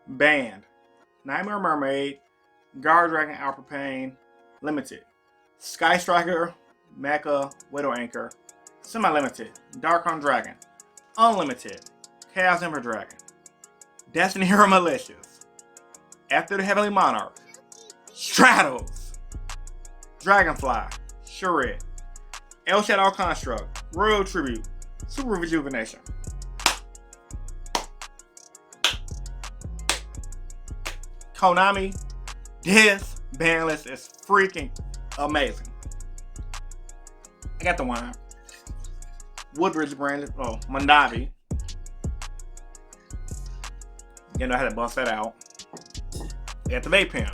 Banned. Nightmare Mermaid, Guard Dragon Alpha Pain, Limited. Sky Striker, Mecha, Widow Anchor, Semi-Limited, Darkon Dragon, Unlimited, Chaos Emperor Dragon, Destiny Hero Malicious, After the Heavenly Monarch, Stratos, Dragonfly, Shred, El Shadow Construct, Royal Tribute, Super Rejuvenation. Konami, this ban list is freaking amazing. I got the wine. Woodbridge branded, Mandavi. You know how to bust that out. At the vape pen.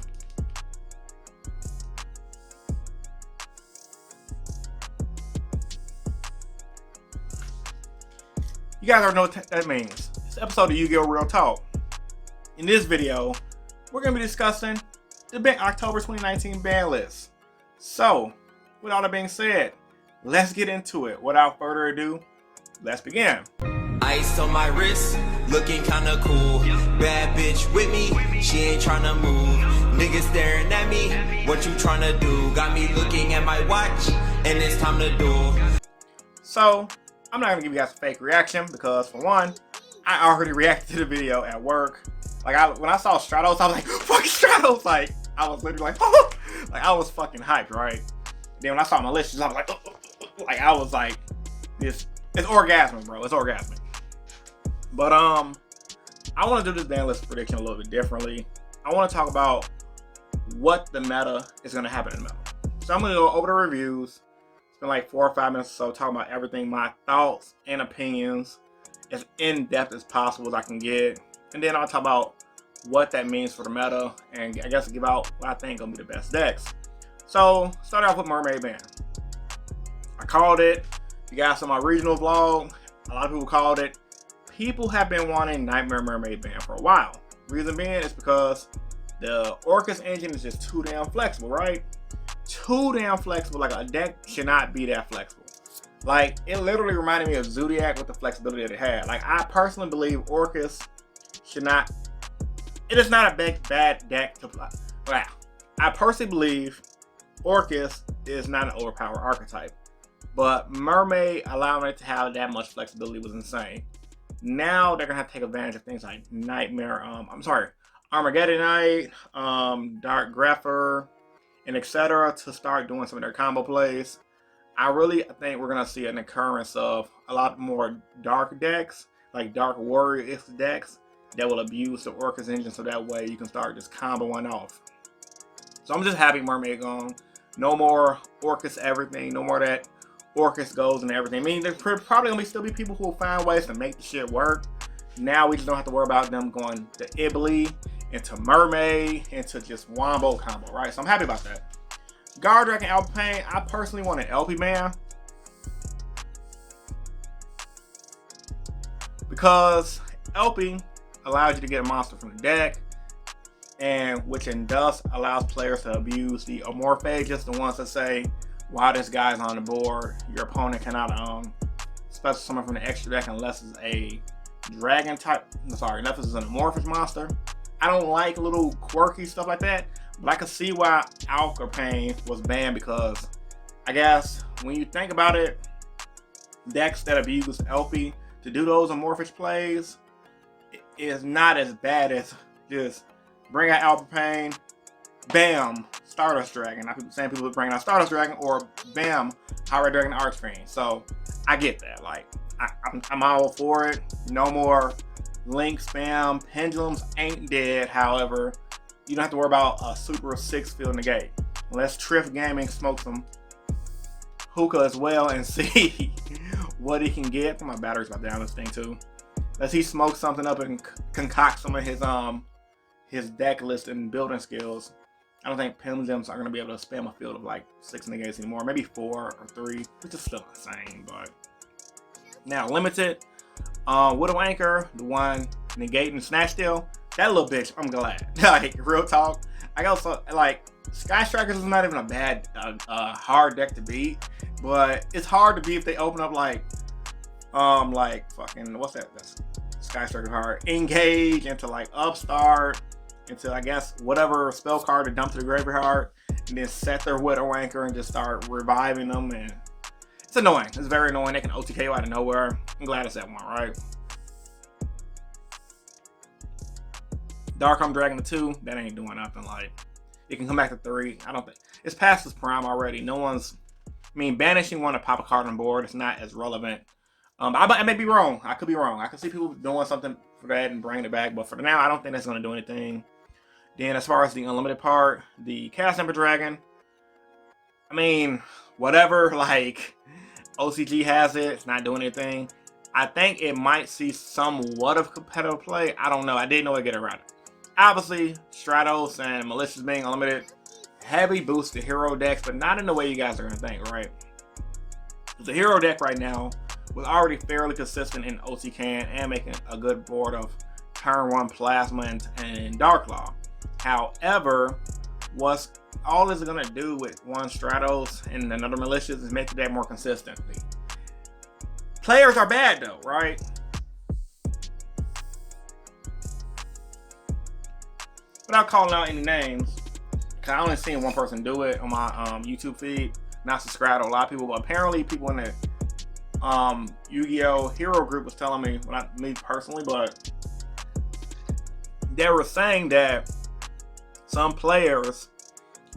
You guys already know what that means. It's an episode of Yu-Gi-Oh! Real Talk. In this video, we're going to be discussing the October 2019 ban list. So, with all that being said, let's get into it. Without further ado, let's begin. Ice on my wrist, looking kinda cool. Bad bitch with me, she ain't tryna move. Niggas staring at me, what you tryna do? Got me looking at my watch, and it's time to do. So, I'm not gonna give you guys a fake reaction because, for one, I already reacted to the video at work. Like, when I saw Stratos, I was like, fucking Stratos! Like, I was literally like, oh! Like, I was fucking hyped, right? Then when I saw Malicious, I was like, like, I was like, it's orgasmic, bro. It's orgasmic. But, I want to do this ban list prediction a little bit differently. I want to talk about what the meta is going to happen in the meta. So I'm going to go over the reviews. Spend like 4 or 5 minutes or so talking about everything, my thoughts and opinions, as in-depth as possible as I can get. And then I'll talk about what that means for the meta, and I guess give out what I think gonna be the best decks. So, start off with Mermaid Man. I called it. You guys saw my regional vlog. A lot of people called it. People have been wanting Nightmare Mermaid Man for a while. Reason being is because the Orcus engine is just too damn flexible, right? Too damn flexible. Like, a deck should not be that flexible. Like, it literally reminded me of Zodiac with the flexibility that it had. Like, I personally believe Orcus should not. It is not a bad deck to play. Wow. I personally believe Orcus is not an overpowered archetype, but Mermaid allowing it to have that much flexibility was insane. Now they're gonna have to take advantage of things like Nightmare. Armageddon Knight, Dark Grepher, and etc. to start doing some of their combo plays. I really think we're gonna see an occurrence of a lot more dark decks, like Dark Warrior-ish decks, that will abuse the Orcus engine, so that way you can start just comboing off. So I'm just happy Mermaid gone. No more Orcus everything. No more that Orcus goes and everything. I mean, there's probably gonna still be people who will find ways to make the shit work. Now we just don't have to worry about them going to Ibly, into Mermaid, into just Wombo combo, right? So I'm happy about that. Guard Dragon Alpha Pain, I personally want an LP man. Because LP allows you to get a monster from the deck, and which in thus allows players to abuse the Amorphages, the ones that say, while this guy's on the board, your opponent cannot special summon from the extra deck unless it's a dragon type, unless it's an amorphous monster. I don't like little quirky stuff like that, but I can see why Alpha Pain was banned, because I guess when you think about it, decks that abuse LP to do those amorphous plays is not as bad as just bring out Alpha Pain, bam, Stardust Dragon. Some people bring out Stardust Dragon, or bam, High Dragon Archfiend. So I get that. Like, I'm all for it. No more Link spam. Pendulums ain't dead. However, you don't have to worry about a Super 6 field negate. Let's Triff Gaming smoke some hookah as well and see what he can get. My battery's about down this thing too. Let's he smoke something up and concoct some of his deck list and building skills. I don't think Pendulums are going to be able to spam a field of like 6 negates anymore. Maybe 4 or 3, which is still insane. But now Limited, Widow Anchor, the one negating Snatch Steal. That little bitch, I'm glad. Like, real talk. I also like Sky Strikers is not even a bad hard deck to beat, but it's hard to beat if they open up like fucking, what's that? That's Sky Striker card, engage into like Upstart, into I guess whatever spell card to dump to the graveyard, and then set their Widow Anchor and just start reviving them. And it's annoying. It's very annoying. They can OTK you out of nowhere. I'm glad it's at 1, right? Dark Home Dragon to 2, that ain't doing nothing. Like, it can come back to 3. I don't think it's past its prime already. No one's, I mean, banishing one to pop a card on board. It's not as relevant. I may be wrong. I could be wrong. I could see people doing something for that and bringing it back, but for now, I don't think that's going to do anything. Then, as far as the unlimited part, the Cast Ember Dragon, I mean, whatever. Like, OCG has it. It's not doing anything. I think it might see somewhat of competitive play. I don't know. I didn't know it get around it. Obviously, Stratos and Malicious being unlimited, heavy boost to hero decks, but not in the way you guys are going to think, right? The hero deck right now was already fairly consistent in OTCan and making a good board of turn 1 Plasma and Darklaw. However, what's all this is going to do with one Stratos and another Malicious is make the deck more consistently. Players are bad though, right? Without calling out any names, because I only seen one person do it on my YouTube feed, not subscribed to a lot of people, but apparently people in the Yu-Gi-Oh! Hero group was telling me, well, not me personally, but they were saying that some players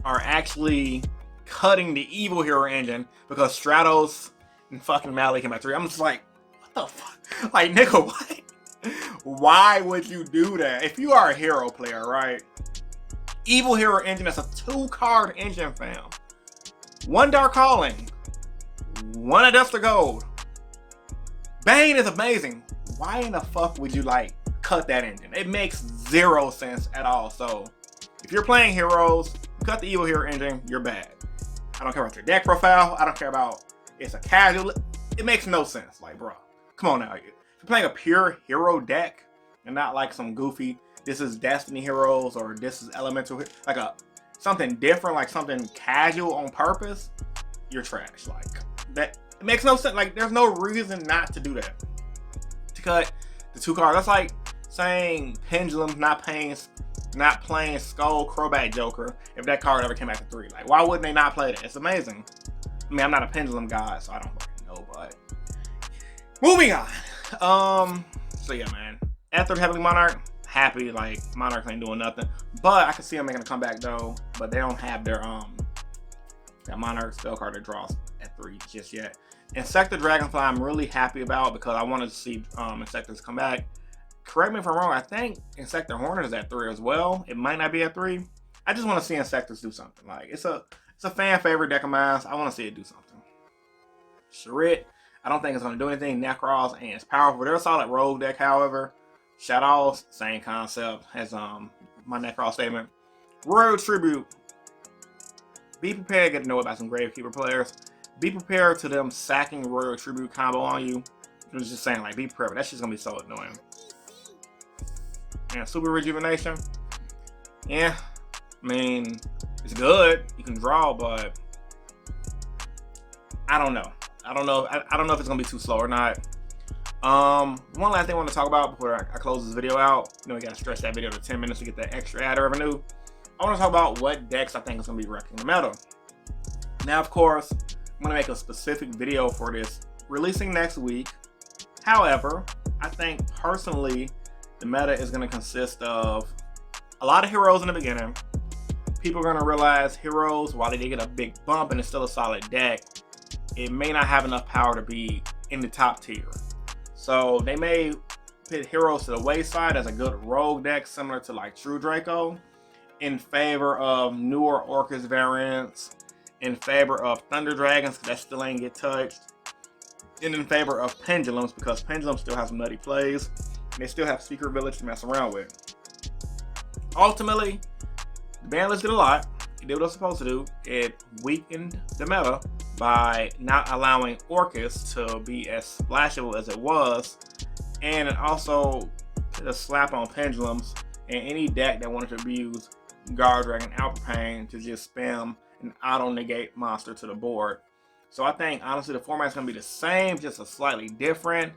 are actually cutting the evil hero engine because Stratos and fucking Mally came back 3. I'm just like, what the fuck? Like, nigga, what? Why would you do that? If you are a hero player, right? Evil hero engine, that's a 2-card engine, fam. 1 Dark Calling, 1 of Dust of Gold. Bane is amazing. Why in the fuck would you like cut that engine? It makes 0 sense at all. So if you're playing heroes, cut the evil hero engine, you're bad. I don't care about your deck profile. I don't care about it's a casual. It makes no sense. Like, bro, come on now. If you're playing a pure hero deck and not like some goofy, this is Destiny Heroes or this is Elemental, like something different, like something casual on purpose, you're trash. Like, that, it makes no sense. Like, there's no reason not to do that. To cut the 2 cards. That's like saying Pendulum not playing Skull Crobat Joker if that card ever came back to 3. Like, why wouldn't they not play that? It's amazing. I mean, I'm not a Pendulum guy, so I don't fucking know, but moving on. So yeah, man. After Heavenly Monarch, happy. Like, Monarchs ain't doing nothing, but I can see them making a comeback though. But they don't have their that Monarch spell card that draws at 3 just yet. Insector Dragonfly, I'm really happy about because I wanted to see Insectors come back. Correct me if I'm wrong. I think Insector Hornet is at 3 as well. It might not be at 3. I just want to see Insectors do something. Like, it's a fan favorite deck of mine. I want to see it do something. Charit, I don't think it's going to do anything. Necros and it's powerful. They're a solid rogue deck, however. Shadows, same concept as my Necros statement. Royal Tribute. Be prepared to get to know about some Gravekeeper players. Be prepared to them sacking Royal Tribute combo on you. I was just saying, like, be prepared. That's just going to be so annoying. And Super Rejuvenation. Yeah, I mean, it's good. You can draw, but I don't know. I don't know if it's gonna be too slow or not. One last thing I want to talk about before I close this video out. You know, we gotta stretch that video to 10 minutes to get that extra ad revenue. I want to talk about what decks I think is gonna be wrecking the meta. Now, of course, I'm gonna make a specific video for this releasing next week. However, I think personally, the meta is gonna consist of a lot of heroes in the beginning. People are gonna realize heroes, while they get a big bump and it's still a solid deck, it may not have enough power to be in the top tier. So they may put heroes to the wayside as a good rogue deck, similar to like True Draco, in favor of newer Orcus variants, in favor of Thunder Dragons, because that still ain't get touched, and in favor of Pendulums, because Pendulum still has nutty plays, and they still have Secret Village to mess around with. Ultimately, the BANLIST did a lot. It did what it was supposed to do. It weakened the meta by not allowing Orcus to be as splashable as it was, and it also put a slap on Pendulums and any deck that wanted to abuse Guard Dragon Alpha to just spam an auto-negate monster to the board. So I think, honestly, the format's going to be the same, just a slightly different.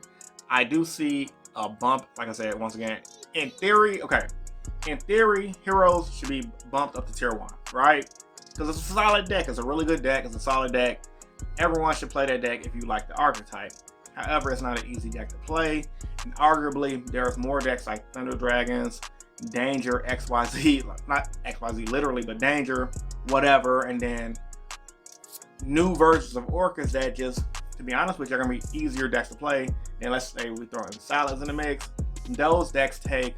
I do see a bump. Like I said, once again, in theory, okay, in theory, heroes should be bumped up to tier 1, right? Because it's a solid deck. It's a really good deck. It's a solid deck. Everyone should play that deck if you like the archetype. However, it's not an easy deck to play, and arguably there's more decks like Thunder Dragons, Danger, XYZ, not XYZ literally, but Danger, whatever, and then new versions of Orcas that just, to be honest with you, are going to be easier decks to play. And let's say we throw in Salads in the mix. Those decks take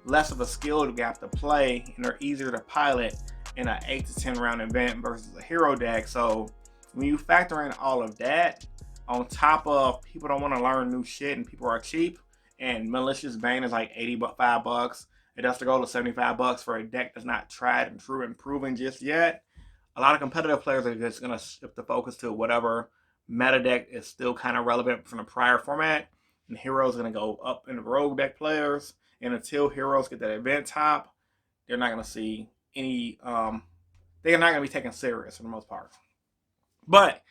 less of a skill gap to play, and they're easier to pilot in an 8 to 10 round event versus a hero deck. So when you factor in all of that, on top of people don't want to learn new shit and people are cheap, and Malicious Bane is like $85. It has to go to $75 for a deck that's not tried and true and proven just yet. A lot of competitive players are just going to shift the focus to whatever meta deck is still kind of relevant from the prior format, and Heroes are going to go up in the rogue deck players. And until Heroes get that event top, they're not going to see any, they're not going to be taken serious for the most part. But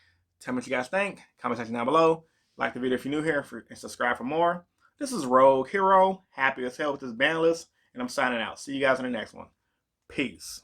tell me what you guys think. Comment section down below. Like the video if you're new here, and subscribe for more. This is Rogue Hero, happy as hell with this ban list, and I'm signing out. See you guys in the next one. Peace.